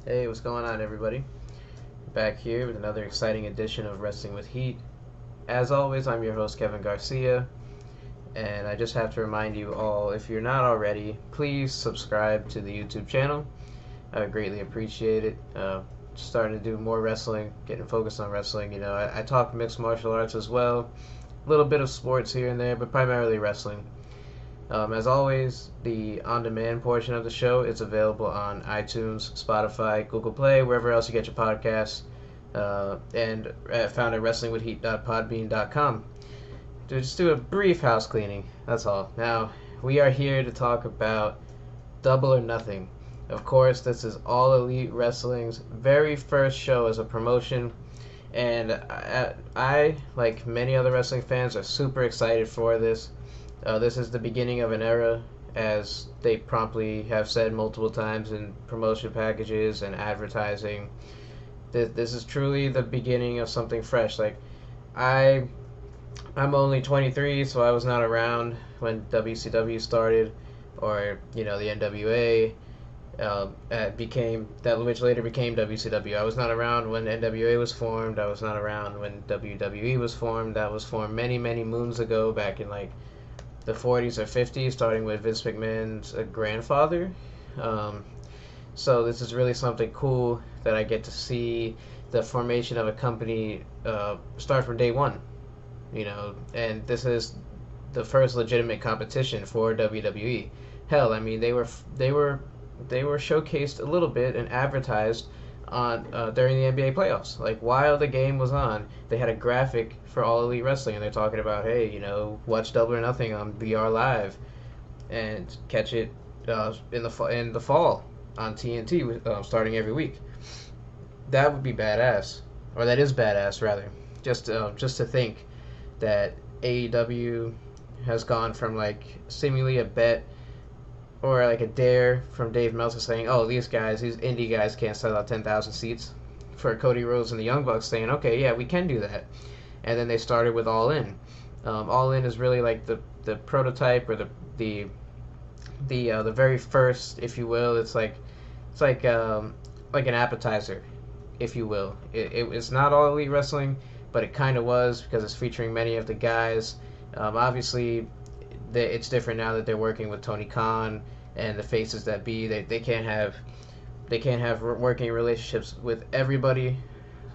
Hey, what's going on, everybody? Back here with another exciting edition of Wrestling with Heat. As always, I'm your host, Kevin Garcia, and I just have to remind you all, if you're not already, please subscribe to the YouTube channel. I would greatly appreciate it. Starting to do more wrestling, getting focused on wrestling. I talk mixed martial arts as well, a little bit of sports here and there, but primarily wrestling. As always, the on-demand portion of the show is available on iTunes, Spotify, Google Play, wherever else you get your podcasts, and found at wrestlingwithheat.podbean.com. To just do a brief house cleaning, that's all. Now, we are here to talk about Double or Nothing. Of course, this is All Elite Wrestling's very first show as a promotion, and I like many other wrestling fans, are super excited for this. This is the beginning of an era, as they promptly have said multiple times in promotion packages and advertising. This is truly the beginning of something fresh. Like, I, I'm only 23, so I was not around when WCW started, or the NWA became that, which later became WCW. I was not around when NWA was formed. I was not around when WWE was formed. That was formed many, many moons ago, back in like the 40s or 50s, starting with Vince McMahon's grandfather. Um, so this is really something cool that I get to see the formation of a company start from day one. And this is the first legitimate competition for WWE. Hell, I mean they were showcased a little bit and advertised on during the NBA playoffs. Like, while the game was on, they had a graphic for All Elite Wrestling, and they're talking about, hey, watch Double or Nothing on VR Live, and catch it in the fall on TNT, starting every week. That would be badass, or that is badass rather. Just to think that AEW has gone from like seemingly a bet or like a dare from Dave Meltzer saying, "Oh, these indie guys can't sell out 10,000 seats," for Cody Rhodes and the Young Bucks saying, "Okay, yeah, we can do that." And then they started with All In. All In is really like the prototype, or the very first, if you will. It's like an appetizer, if you will. It's not All Elite Wrestling, but it kind of was, because it's featuring many of the guys. Obviously, it's different now that they're working with Tony Khan and the Faces That Be. They can't have working relationships with everybody.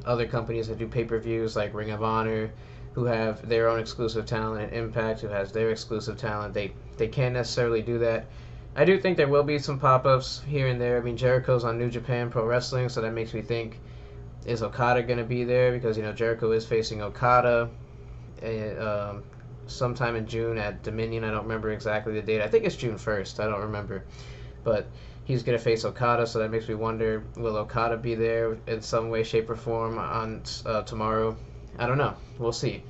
Other companies that do pay-per-views, like Ring of Honor, who have their own exclusive talent, and Impact, who has their exclusive talent, they can't necessarily do that. I do think there will be some pop-ups here and there. I mean, Jericho's on New Japan Pro Wrestling, so that makes me think, is Okada going to be there? Because Jericho is facing Okada sometime in June at Dominion. I don't remember exactly the date. I think it's June 1st. I don't remember. But he's going to face Okada, so that makes me wonder, will Okada be there in some way, shape, or form on tomorrow? I don't know. We'll see.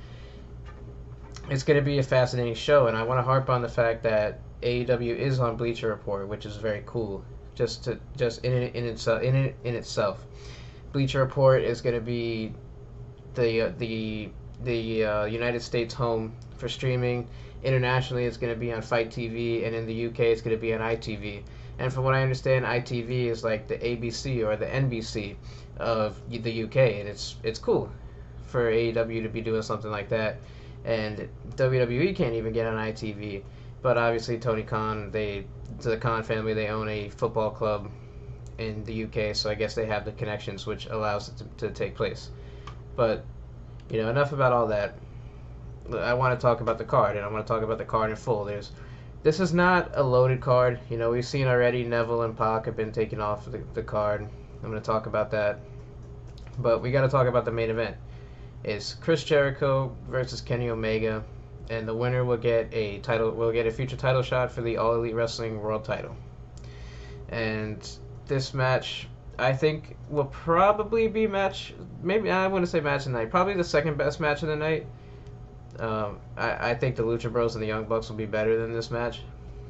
It's going to be a fascinating show, and I want to harp on the fact that AEW is on Bleacher Report, which is very cool. Just in itself. Bleacher Report is going to be the United States home for streaming. Internationally, it's going to be on Fight TV, and in the UK, it's going to be on ITV. And from what I understand, ITV is like the ABC or the NBC of the UK, and it's cool for AEW to be doing something like that. And WWE can't even get on ITV, but obviously Tony Khan, the Khan family, they own a football club in the UK, so I guess they have the connections, which allows it to take place. But enough about all that. I want to talk about the card, and I want to talk about the card in full. This is not a loaded card. We've seen already Neville and Pac have been taken off the card. I'm going to talk about that. But we got to talk about the main event. It's Chris Jericho versus Kenny Omega, and the winner will get a future title shot for the All Elite Wrestling World title. And this match, I think, will probably be maybe I wouldn't say match of the night, probably the second best match of the night. I think the Lucha Bros and the Young Bucks will be better than this match.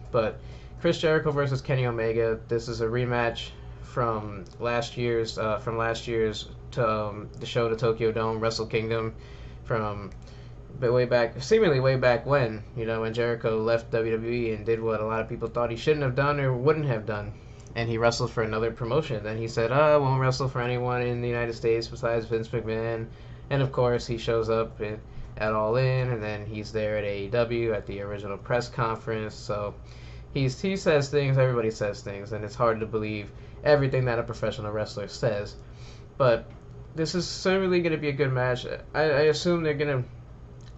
But Chris Jericho versus Kenny Omega, this is a rematch from last year's the show to Tokyo Dome, Wrestle Kingdom, from seemingly way back when Jericho left WWE and did what a lot of people thought he shouldn't have done or wouldn't have done. and he wrestled for another promotion. Then he said, "Oh, I won't wrestle for anyone in the United States besides Vince McMahon." And of course, he shows up at All In, and then he's there at AEW at the original press conference. So he says things, everybody says things, and it's hard to believe everything that a professional wrestler says. But this is certainly going to be a good match. I assume they're gonna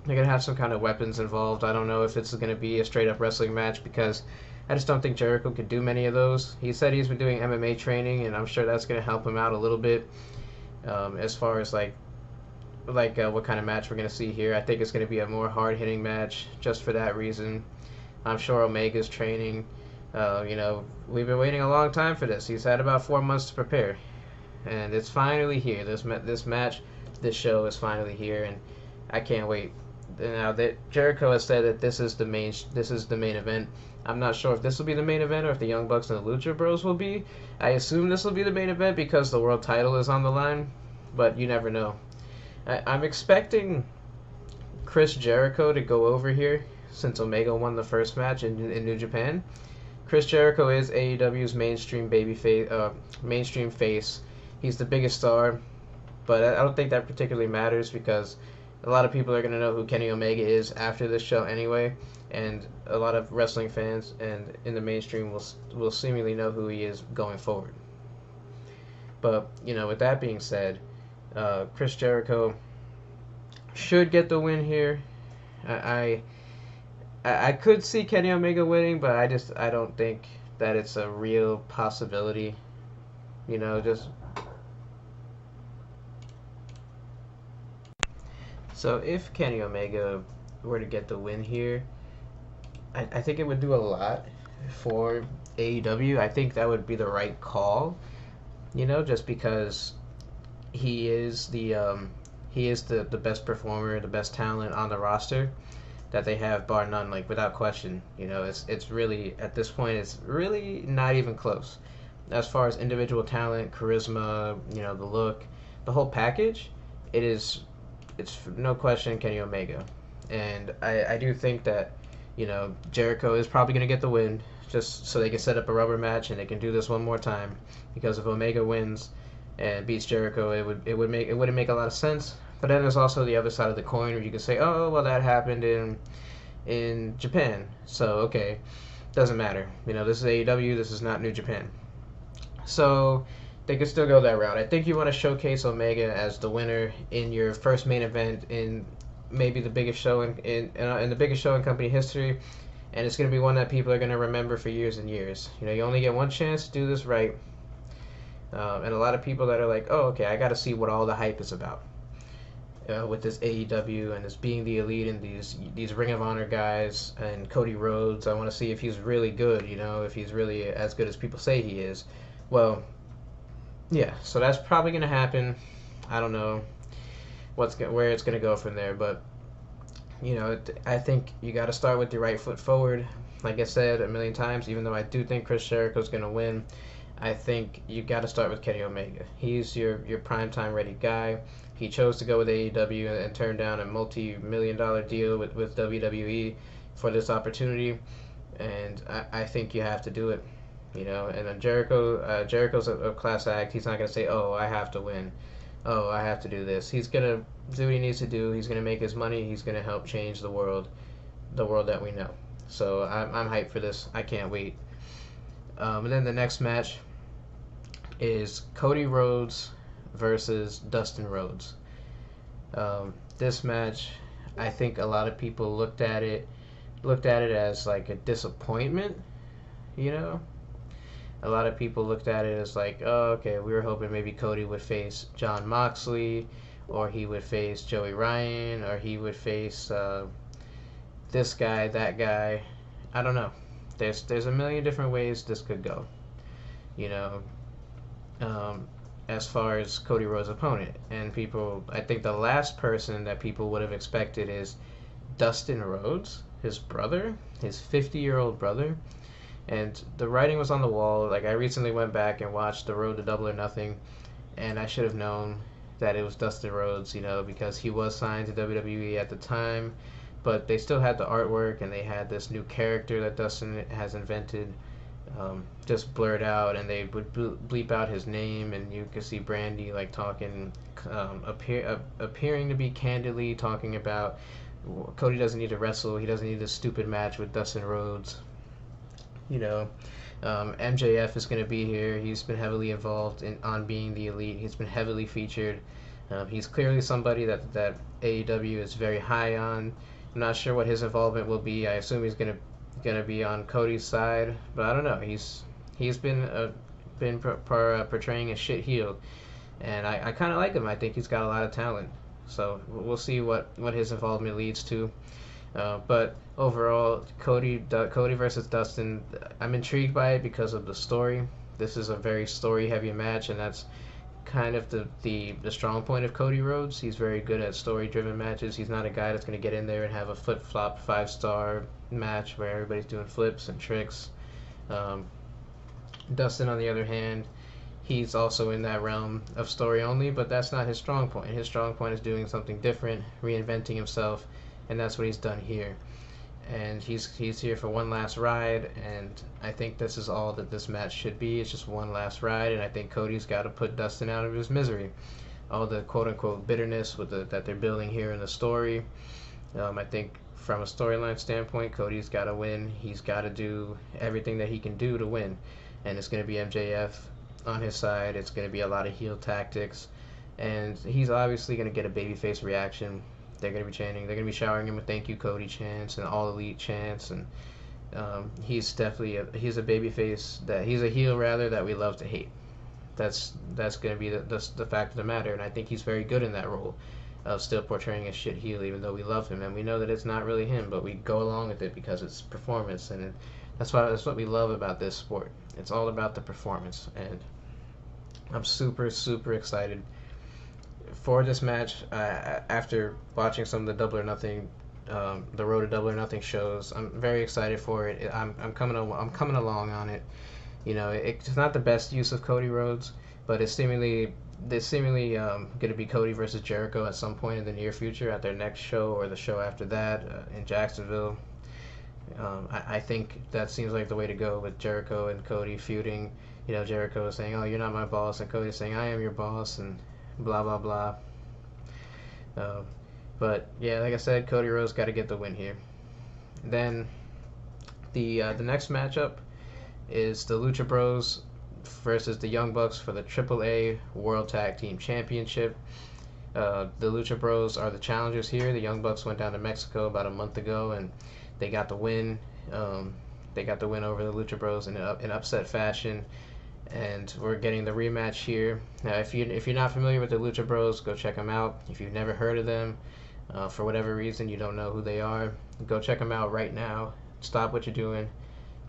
have some kind of weapons involved. I don't know if it's gonna be a straight up wrestling match because I just don't think Jericho could do many of those. He said he's been doing MMA training, and I'm sure that's gonna help him out a little bit. As far as what kind of match we're gonna see here, I think it's gonna be a more hard hitting match just for that reason. I'm sure Omega's training. We've been waiting a long time for this. He's had about 4 months to prepare, and it's finally here. This show is finally here, and I can't wait. Now that Jericho has said that this is the main event. I'm not sure if this will be the main event or if the Young Bucks and the Lucha Bros will be. I assume this will be the main event because the world title is on the line, but you never know. I'm expecting Chris Jericho to go over here since Omega won the first match in New Japan. Chris Jericho is AEW's mainstream face. He's the biggest star, but I don't think that particularly matters because a lot of people are going to know who Kenny Omega is after this show anyway, and a lot of wrestling fans and in the mainstream will seemingly know who he is going forward. But, with that being said, Chris Jericho should get the win here. I could see Kenny Omega winning, but I don't think that it's a real possibility. So if Kenny Omega were to get the win here, I think it would do a lot for AEW. I think that would be the right call, just because he is the best performer, the best talent on the roster that they have, bar none, without question. It's really, at this point, it's really not even close. As far as individual talent, charisma, the look, the whole package, it's no question Kenny Omega. And I do think that, Jericho is probably going to get the win just so they can set up a rubber match and they can do this one more time. Because if Omega wins and beats Jericho, it wouldn't make a lot of sense. But then there's also the other side of the coin where you could say, oh, well, that happened in Japan. So, okay, doesn't matter. This is AEW, this is not New Japan. So they could still go that route. I think you want to showcase Omega as the winner in your first main event in maybe the biggest show in the biggest show in company history, and it's going to be one that people are going to remember for years and years. You only get one chance to do this right, and a lot of people that are like, oh, okay, I got to see what all the hype is about with this AEW and this being the elite and these Ring of Honor guys and Cody Rhodes. I want to see if he's really good. If he's really as good as people say he is. Well, yeah, so that's probably going to happen. I don't know where it's going to go from there, but I think you got to start with your right foot forward. Like I said a million times, even though I do think Chris Jericho's going to win, I think you got to start with Kenny Omega. He's your primetime ready guy. He chose to go with AEW and turn down a multi-million-dollar deal with WWE for this opportunity, and I think you have to do it. And then Jericho's a class act. He's not going to say, oh, I have to win. Oh, I have to do this. He's going to do what he needs to do. He's going to make his money. He's going to help change the world that we know. So I'm hyped for this. I can't wait. And then the next match is Cody Rhodes versus Dustin Rhodes. This match, I think a lot of people looked at it as like a disappointment. A lot of people looked at it as like, oh, okay, we were hoping maybe Cody would face Jon Moxley, or he would face Joey Ryan, or he would face this guy, that guy. I don't know. There's a million different ways this could go. As far as Cody Rhodes' opponent. And I think the last person that people would have expected is Dustin Rhodes, his brother, his 50-year-old brother. And the writing was on the wall. I recently went back and watched The Road to Double or Nothing, and I should have known that it was Dustin Rhodes, because he was signed to WWE at the time, but they still had the artwork, and they had this new character that Dustin has invented just blurred out, and they would bleep out his name, and you could see Brandy like talking, appearing to be candidly talking about Cody doesn't need to wrestle, he doesn't need a stupid match with Dustin Rhodes. You know, MJF is going to be here. He's been heavily involved in on being the elite. He's been heavily featured. He's clearly somebody that AEW is very high on. I'm not sure what his involvement will be. I assume he's gonna be on Cody's side, but I don't know. He's been portraying a shit heel, and I kind of like him. I think he's got a lot of talent. So we'll see what his involvement leads to. But overall, Cody versus Dustin, I'm intrigued by it because of the story. This is a very story-heavy match, and that's kind of the strong point of Cody Rhodes. He's very good at story-driven matches. He's not a guy that's going to get in there and have a flip-flop 5-star match where everybody's doing flips and tricks. Dustin, on the other hand, he's also in that realm of story only, but that's not his strong point. His strong point is doing something different, reinventing himself, and that's what he's done here. And he's here for one last ride, and I think this is all that this match should be. It's just one last ride, and I think Cody's got to put Dustin out of his misery. All the quote-unquote bitterness that they're building here in the story. I think from a storyline standpoint, Cody's got to win. He's got to do everything that he can do to win, and it's going to be MJF on his side. It's going to be a lot of heel tactics, and he's obviously going to get a babyface reaction. They're going to be chanting. They're going to be showering him with "Thank you, Cody" chants and All Elite chants, and he's definitely he's a babyface he's a heel rather that we love to hate. That's going to be the fact of the matter, and I think he's very good in that role of still portraying a shit heel, even though we love him and we know that it's not really him, but we go along with it because it's performance, and that's what we love about this sport. It's all about the performance, and I'm super excited for this match. After watching some of the Double or Nothing, the Road to Double or Nothing shows, I'm very excited for it. I'm coming along on it. You know, it's not the best use of Cody Rhodes, but it's seemingly going to be Cody versus Jericho at some point in the near future at their next show or the show after that in Jacksonville. I think that seems like the way to go with Jericho and Cody feuding. You know, Jericho is saying, "Oh, you're not my boss," and Cody saying, "I am your boss," and blah blah blah. But yeah, like I said, Cody Rhodes got to get the win here. Then the next matchup is the Lucha Bros versus the Young Bucks for the AAA World Tag Team Championship. The Lucha Bros are the challengers here. The Young Bucks went down to Mexico about a month ago, and they got the win. They got the win over the Lucha Bros in upset fashion. And we're getting the rematch here. Now, if you're not familiar with the Lucha Bros, go check them out. If you've never heard of them, for whatever reason you don't know who they are, go check them out right now. Stop what you're doing.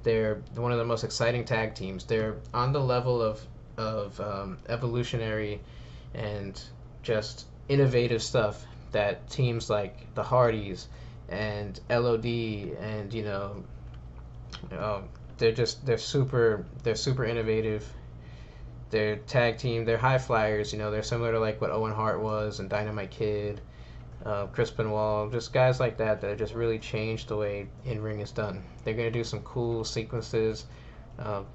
They're one of the most exciting tag teams. They're on the level of evolutionary and just innovative stuff that teams like the Hardys and LOD and they're super innovative. They're tag team. They're high flyers. They're similar to like what Owen Hart was and Dynamite Kid, Chris Benoit, just guys like that just really changed the way in-ring is done. They're gonna do some cool sequences.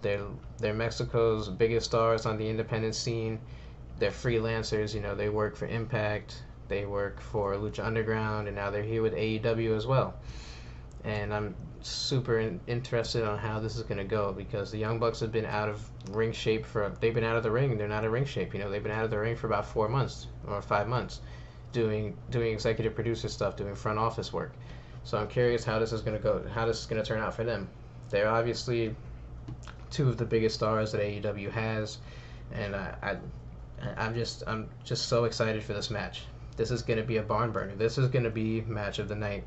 They're Mexico's biggest stars on the independent scene. They're freelancers. They work for Impact. They work for Lucha Underground, and now they're here with AEW as well. And I'm super interested on how this is going to go, because the Young Bucks have been out of ring shape they've been out of the ring. They're not in ring shape. They've been out of the ring for about 4 months or 5 months doing executive producer stuff, doing front office work. So I'm curious how this is going to go, how this is going to turn out for them. They're obviously two of the biggest stars that AEW has, and I'm just so excited for this match. This is going to be a barn burner. This is going to be match of the night.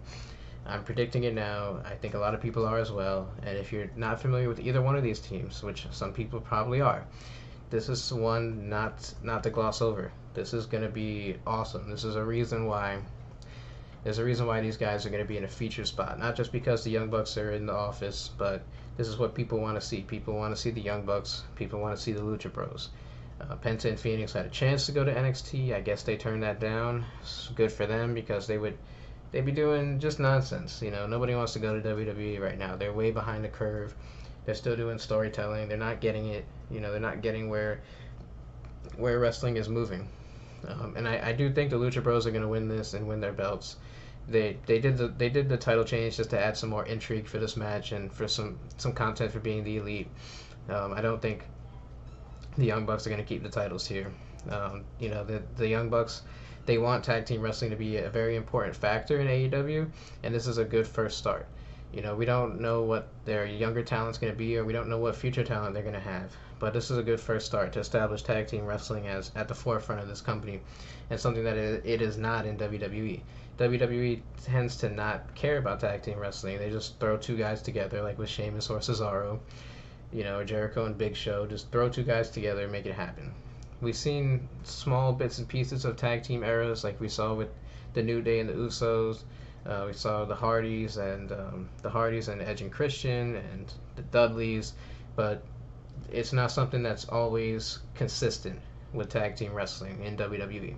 I'm predicting it now. I think a lot of people are as well. And if you're not familiar with either one of these teams, which some people probably are, this is one not to gloss over. This is going to be awesome. There's a reason why these guys are going to be in a featured spot. Not just because the Young Bucks are in the office, but this is what people want to see. People want to see the Young Bucks. People want to see the Lucha Bros. Penta and Phoenix had a chance to go to NXT. I guess they turned that down. It's good for them, because they'd be doing just nonsense. Nobody wants to go to WWE right now. They're way behind the curve. They're still doing storytelling. They're not getting it. They're not getting where wrestling is moving. And I do think the Lucha Bros are going to win this and win their belts. They did the title change just to add some more intrigue for this match and for some content for being the elite. I don't think the Young Bucks are going to keep the titles here. The Young Bucks, they want tag team wrestling to be a very important factor in AEW, and this is a good first start. We don't know what their younger talent's going to be, or we don't know what future talent they're going to have. But this is a good first start to establish tag team wrestling as at the forefront of this company, and something that it is not in WWE. WWE tends to not care about tag team wrestling. They just throw two guys together, like with Sheamus or Cesaro, Jericho and Big Show. Just throw two guys together and make it happen. We've seen small bits and pieces of tag team eras, like we saw with the New Day and the Usos. We saw the Hardys and Edge and Christian and the Dudleys, but it's not something that's always consistent with tag team wrestling in WWE.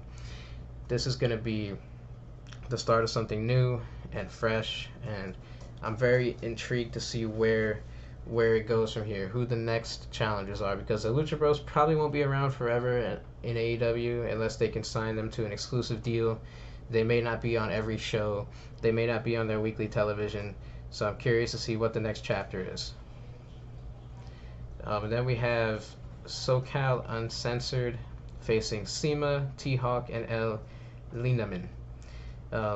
This is going to be the start of something new and fresh, and I'm very intrigued to see where it goes from here, who the next challengers are, because the Lucha Bros probably won't be around forever in AEW unless they can sign them to an exclusive deal. They may not be on every show. They may not be on their weekly television. So I'm curious to see what the next chapter is. And then we have SoCal Uncensored facing Sema, T-Hawk, and El Lindaman.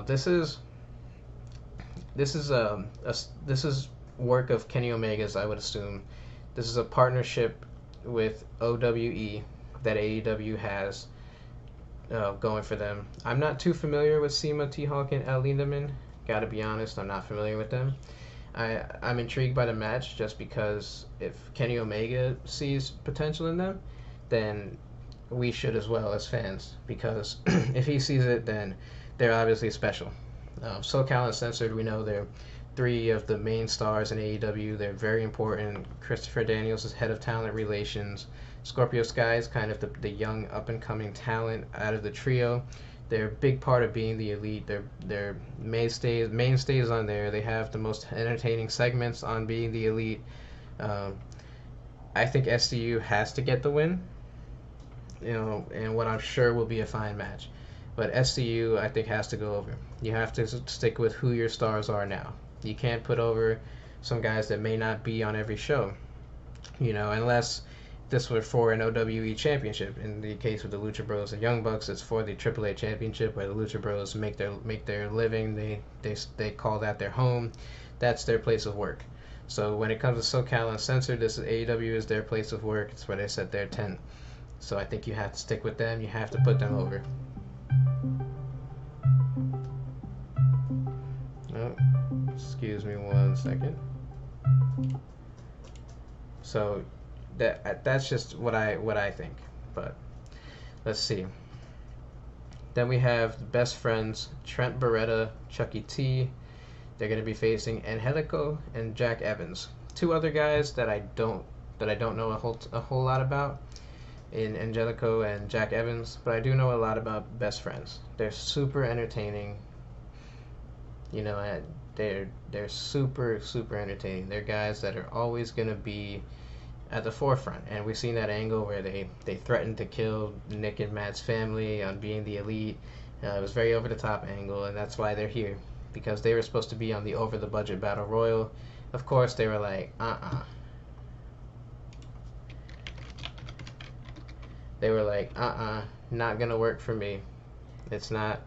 This is work of Kenny Omega's, I would assume. This is a partnership with OWE that AEW has going for them. I'm not too familiar with Sema, T-Hawk, and El Lindaman. Gotta be honest, I'm not familiar with them. I'm intrigued by the match just because if Kenny Omega sees potential in them, then we should as well as fans, because if he sees it, then they're obviously special. SoCal Uncensored, we know they're three of the main stars in AEW. They're very important. Christopher Daniels is head of talent relations. Scorpio Sky is kind of the young up-and-coming talent out of the trio. They're a big part of being the elite. They're mainstays on there. They have the most entertaining segments on being the elite. I think SCU has to get the win, and what I'm sure will be a fine match. But SCU, I think, has to go over. You have to stick with who your stars are now. You can't put over some guys that may not be on every show, unless this were for an OWE championship. In the case with the Lucha Bros and Young Bucks, it's for the AAA championship, where the Lucha Bros make their living. They call that their home. That's their place of work. So when it comes to SoCal Uncensored, this is AEW is their place of work. It's where they set their tent. So I think you have to stick with them. You have to put them over. Oh, excuse me 1 second. So that's just what I think. But let's see. Then we have the Best Friends, Trent Beretta, Chucky T. They're going to be facing Angelico and Jack Evans. Two other guys that I don't know a whole lot about in Angelico and Jack Evans, but I do know a lot about Best Friends. They're super entertaining. They're super entertaining. They're guys that are always going to be at the forefront, and we've seen that angle where they threatened to kill Nick and Matt's family on being the elite. It was very over the top angle, and that's why they're here, because they were supposed to be on the over the budget battle royal. Of course, they were like, They were like, not gonna work for me. That's not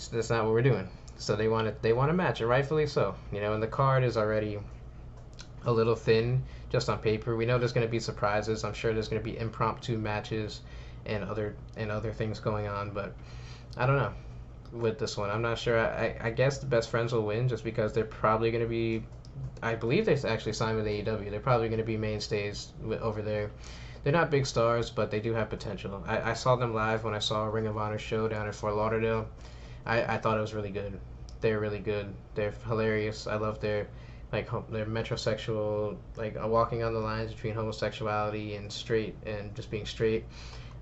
what we're doing. So they want a match, and rightfully so. And the card is already a little thin just on paper. We know there's going to be surprises. I'm sure there's going to be impromptu matches and other things going on, but I don't know with this one. I'm not sure. I guess the Best Friends will win just because they're probably going to be, I believe they actually signed with AEW. They're probably going to be mainstays over there. They're not big stars, but they do have potential. I saw them live when I saw a Ring of Honor show down in Fort Lauderdale. I thought it was really good. They're really good. They're hilarious. I love their metrosexual, walking on the lines between homosexuality and straight and just being straight.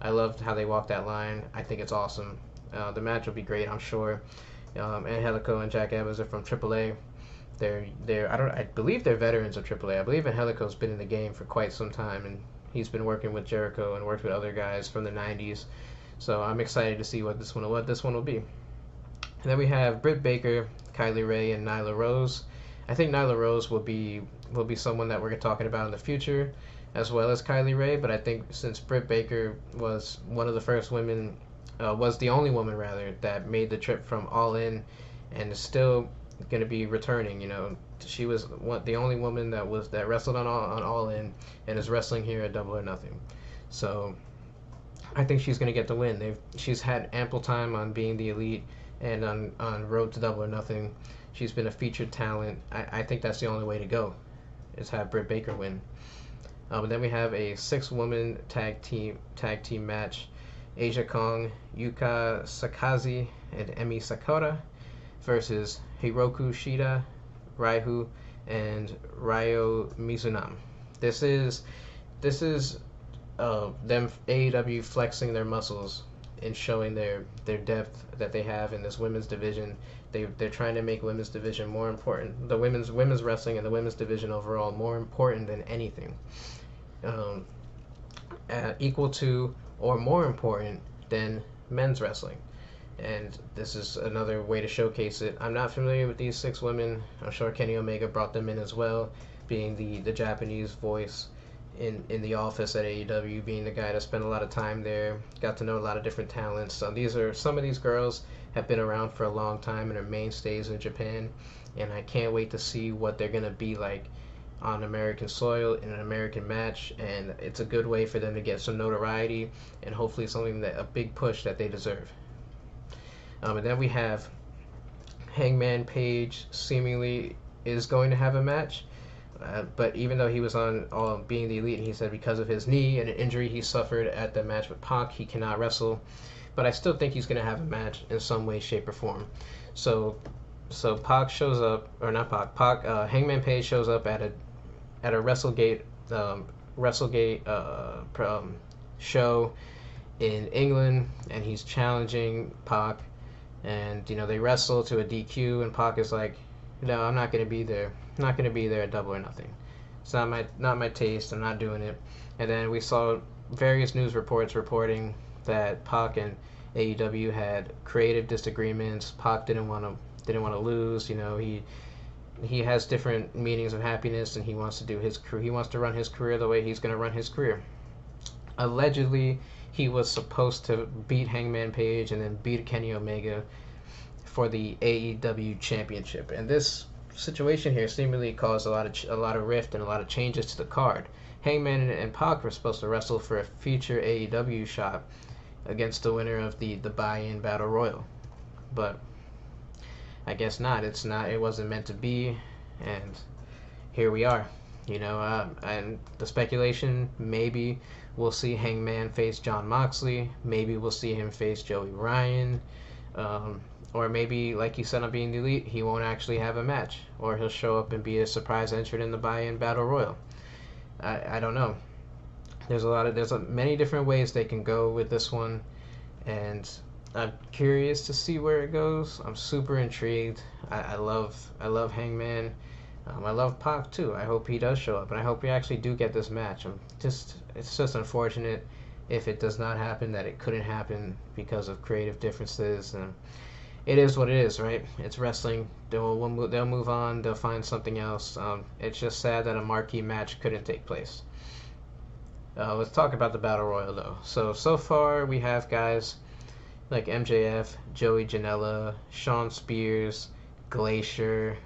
I loved how they walked that line. I think it's awesome. The match will be great, I'm sure. Angelico and Jack Evans are from AAA. I believe they're veterans of AAA. I believe Angelico's been in the game for quite some time, and he's been working with Jericho and worked with other guys from the '90s. So I'm excited to see what this one will be. And then we have Britt Baker, Kylie Ray, and Nyla Rose. I think Nyla Rose will be someone that we're talking about in the future, as well as Kylie Ray. But I think since Britt Baker was one of the first women, was the only woman rather that made the trip from All In, and is still going to be returning. She was the only woman that wrestled on All In and is wrestling here at Double or Nothing. So I think she's going to get the win. She's had ample time on Being the Elite and on Road to Double or Nothing. She's been a featured talent. I think that's the only way to go, is have Britt Baker win. And then we have a 6-woman tag team match. Asia Kong, Yuka Sakaze, and Emi Sakura versus Hiroku Shida, Raihu, and Ryo Mizunami. This is them AEW flexing their muscles and showing their depth that they have in this women's division. They're trying to make women's division more important, the women's wrestling and the women's division overall more important than anything, equal to or more important than men's wrestling. And this is another way to showcase it. I'm not familiar with these 6 women. I'm sure Kenny Omega brought them in as well, being the Japanese voice in the office at AEW, being the guy that spent a lot of time there, got to know a lot of different talents. So some of these girls have been around for a long time and are mainstays in Japan, and I can't wait to see what they're going to be like on American soil in an American match. And it's a good way for them to get some notoriety and hopefully a big push that they deserve. And then we have Hangman Page seemingly is going to have a match. But even though he was on Being the Elite, and he said because of his knee and an injury he suffered at the match with Pac, he cannot wrestle. But I still think he's going to have a match in some way, shape, or form. So Pac shows up, or not Pac, Hangman Page shows up at a WrestleGate show in England, and he's challenging Pac, and they wrestle to a DQ, and Pac is like, no, I'm not going to be there. I'm not going to be there at Double or Nothing. It's not my taste. I'm not doing it. And then we saw various news reports reporting that Pac and AEW had creative disagreements. Pac didn't want to lose. He has different meanings of happiness, and he wants to run his career the way he's going to run his career. Allegedly, he was supposed to beat Hangman Page and then beat Kenny Omega for the AEW championship, and this situation here seemingly caused a lot of rift and a lot of changes to the card. Hangman and Pac were supposed to wrestle for a future AEW shot against the winner of the buy-in battle royal, but I guess not. It wasn't meant to be, and here we are. And the speculation, maybe we'll see Hangman face Jon Moxley, maybe we'll see him face Joey Ryan, or maybe, like he said on Being the Elite, he won't actually have a match, or he'll show up and be a surprise entrant in the buy-in battle royal. I don't know. There's many different ways they can go with this one, and I'm curious to see where it goes. I'm super intrigued. I love Hangman. I love Pac too. I hope he does show up, and I hope we actually do get this match. It's just unfortunate if it does not happen, that it couldn't happen because of creative differences, and it is what it is, right? It's wrestling. They'll move on. They'll find something else. It's just sad that a marquee match couldn't take place. Let's talk about the Battle Royal, though. So far, we have guys like MJF, Joey Janela, Shawn Spears, Glacier.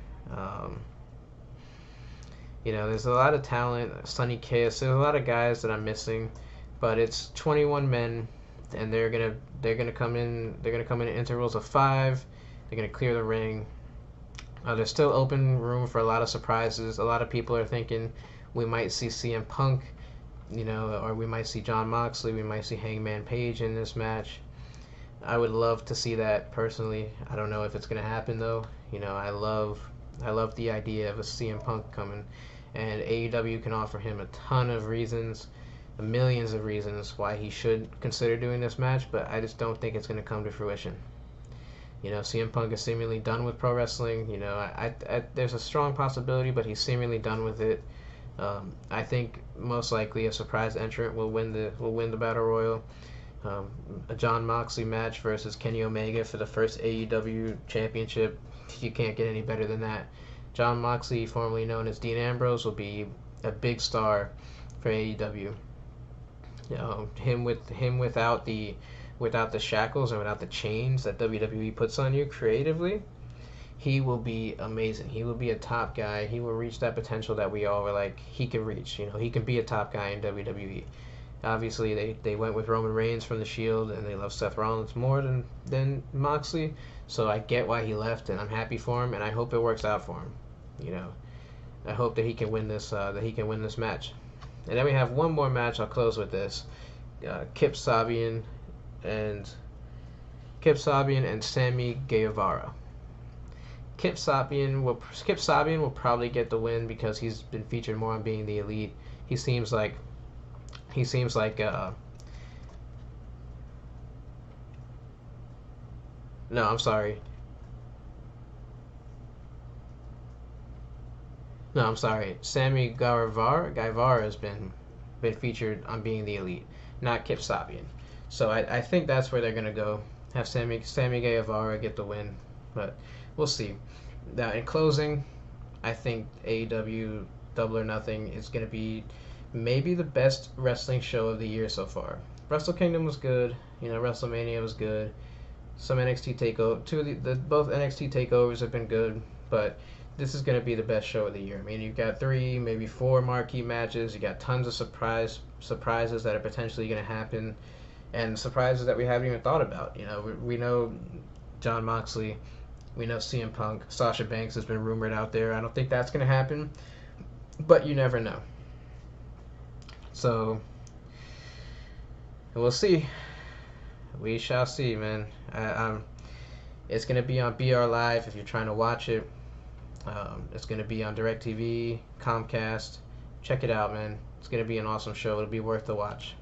There's a lot of talent. Sonny Kiss. There's a lot of guys that I'm missing, but it's 21 men, and they're gonna come in. They're gonna come in intervals of 5. They're gonna clear the ring. There's still open room for a lot of surprises. A lot of people are thinking we might see CM Punk, or we might see Jon Moxley. We might see Hangman Page in this match. I would love to see that personally. I don't know if it's gonna happen though. I love the idea of a CM Punk coming, and AEW can offer him a ton of reasons, millions of reasons why he should consider doing this match, but I just don't think it's going to come to fruition. CM Punk is seemingly done with pro wrestling. There's a strong possibility, but he's seemingly done with it. I think most likely a surprise entrant will win the battle royal. A John Moxley match versus Kenny Omega for the first AEW championship. You can't get any better than that. John Moxley, formerly known as Dean Ambrose, will be a big star for AEW. Him without the shackles or without the chains that WWE puts on you creatively, he will be amazing. He will be a top guy. He will reach that potential that we all were like he can reach. He can be a top guy in WWE. Obviously, they went with Roman Reigns from the Shield, and they love Seth Rollins more than Moxley. So I get why he left, and I'm happy for him, and I hope it works out for him. I hope that he can win this match. And then we have one more match. I'll close with this: Kip Sabian and Sammy Guevara. Kip Sabian will probably get the win because he's been featured more on Being the Elite. He seems like no, I'm sorry. No, I'm sorry. Sammy Guevara has been featured on Being the Elite, not Kip Sabian. So I think that's where they're gonna go. Have Sammy Guevara get the win, but we'll see. Now in closing, I think AEW Double or Nothing is gonna be maybe the best wrestling show of the year so far. Wrestle Kingdom was good. WrestleMania was good. Some NXT takeover. Both NXT takeovers have been good, but this is going to be the best show of the year. I mean, you've got 3, maybe 4 marquee matches. You got tons of surprises that are potentially going to happen, and surprises that we haven't even thought about. We know John Moxley, we know CM Punk, Sasha Banks has been rumored out there. I don't think that's going to happen, but you never know. So we'll see. We shall see, man. It's going to be on BR Live if you're trying to watch it. It's going to be on DirecTV, Comcast. Check it out, man. It's going to be an awesome show. It'll be worth the watch.